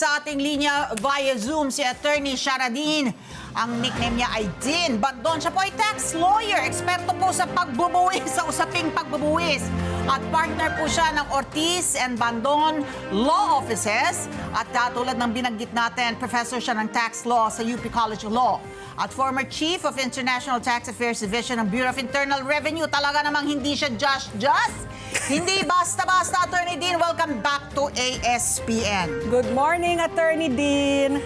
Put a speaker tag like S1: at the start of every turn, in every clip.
S1: Sa ating linya via Zoom si Attorney Sharadin. Ang nickname niya ay Din Bandon. Siya po ay tax lawyer. Eksperto po sa pagbubuwis, sa usaping pagbubuwis. At partner po siya ng Ortiz and Bandon Law Offices. At tulad ng binanggit natin, professor siya ng tax law sa UP College of Law. At former Chief of International Tax Affairs Division ng Bureau of Internal Revenue. Talaga namang hindi siya just. Hindi basta-basta, Attorney Din. Welcome back to ASPN.
S2: Good morning, Attorney Din.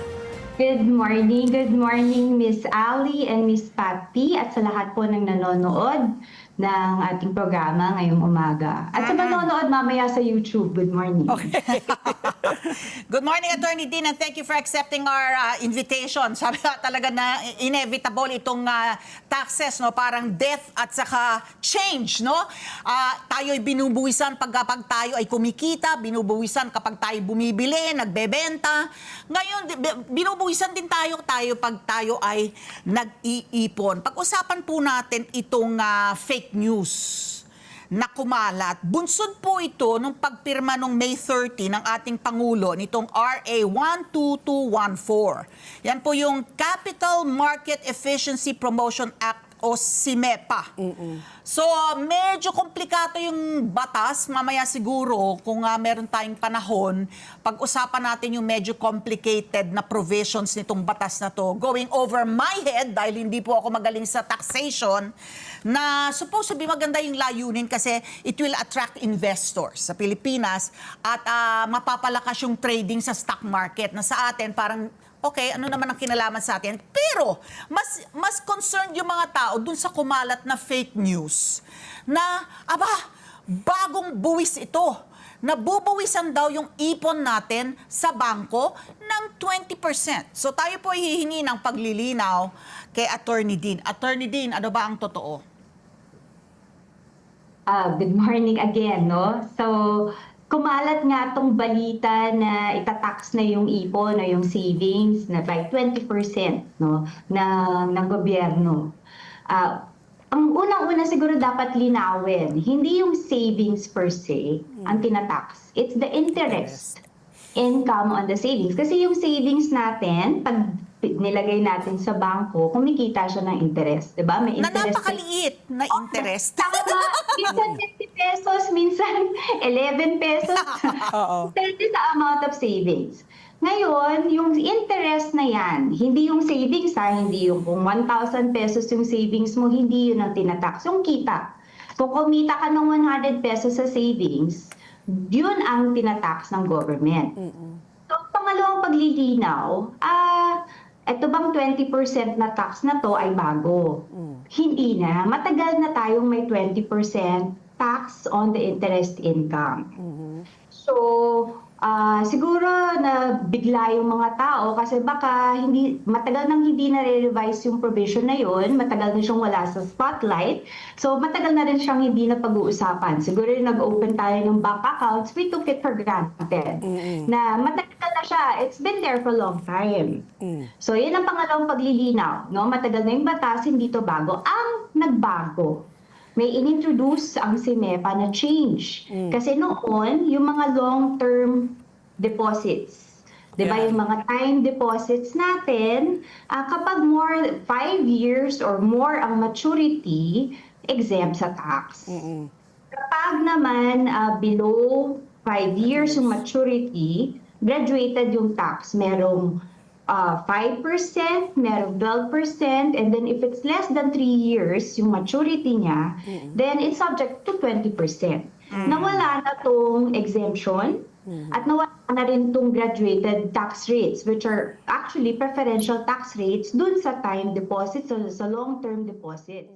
S3: Good morning, Miss Ali and Miss Papi at sa lahat po ng nanonood ng ating programa ngayong umaga. At sa manonood mamaya sa YouTube, good morning.
S2: Okay.
S1: Good morning, Attorney Din, and thank you for accepting our invitation. Sabi nga talaga na inevitable itong taxes, no? Parang death at saka change, no? Tayo'y binubuwisan pag tayo ay kumikita, binubuwisan kapag tayo bumibili, nagbebenta. Ngayon, binubuwisan din tayo pag tayo ay nag-iipon. Pag-usapan po natin itong fake news na kumalat. Bunsod po ito nung pagpirma nung May 30 ng ating Pangulo nitong RA 12214. Yan po yung Capital Market Efficiency Promotion Act o CIMEPA. So, medyo komplikado yung batas. Mamaya siguro, kung meron tayong panahon, pag-usapan natin yung medyo complicated na provisions nitong batas na to. Going over my head, dahil hindi po ako magaling sa taxation, na supposed to be maganda yung layunin kasi it will attract investors sa Pilipinas at mapapalakas yung trading sa stock market na sa atin parang okay, ano naman ang kinalaman sa atin? Pero, mas concerned yung mga tao dun sa kumalat na fake news na, bagong buwis ito. Nabubuwisan daw yung ipon natin sa bangko ng 20%. So, tayo po hihingi ng paglilinaw kay Attorney Din. Attorney Din, ano ba ang totoo?
S3: Good morning again, no? So, kumalat nga tong balita na itatax na yung ipon o yung savings na by 20%, no, ng gobyerno. Ang unang-una siguro dapat linawin, hindi yung savings per se ang tinatax. It's the interest income on the savings. Kasi yung savings natin, pag nilagay natin sa bangko, kumikita siya ng interest. Diba? May interest.
S1: Na napakaliit na interest.
S3: Tama. Minsan 50 pesos, minsan 11 pesos. Depende sa amount of savings. Ngayon, yung interest na yan, hindi yung savings hindi yung kung 1,000 pesos yung savings mo, hindi yun ang tinatax. Yung kita. Kung kumita ka ng 100 pesos sa savings, yun ang tinatax ng government. So, pangalawang paglilinaw, ito bang 20% na tax na to ay bago? Hindi na. Matagal na tayong may 20% tax on the interest income. So, siguro na bigla yung mga tao kasi baka matagal nang hindi na-revise yung provision na yun, matagal na siyang wala sa spotlight, so matagal na rin siyang hindi na pag-uusapan. Siguro yung nag-open tayo ng bank accounts, we took it for granted. Na matagal na siya, it's been there for a long time. So yun ang pangalawang paglilinaw, no? Matagal na yung batas, hindi to bago. Ang nagbago, may inintroduce ang CIMEPA na change. Kasi noon, yung mga long-term deposits, diba, yung mga time deposits natin, kapag more 5 years or more ang maturity, exempt sa tax. Kapag naman below 5 years yung maturity, graduated yung tax. Merong 5%, merong 12%, and then if it's less than 3 years, yung maturity niya, then it's subject to 20%. Nawala na tong exemption, at nawala na rin tong graduated tax rates, which are actually preferential tax rates dun sa time deposits, sa long-term deposits.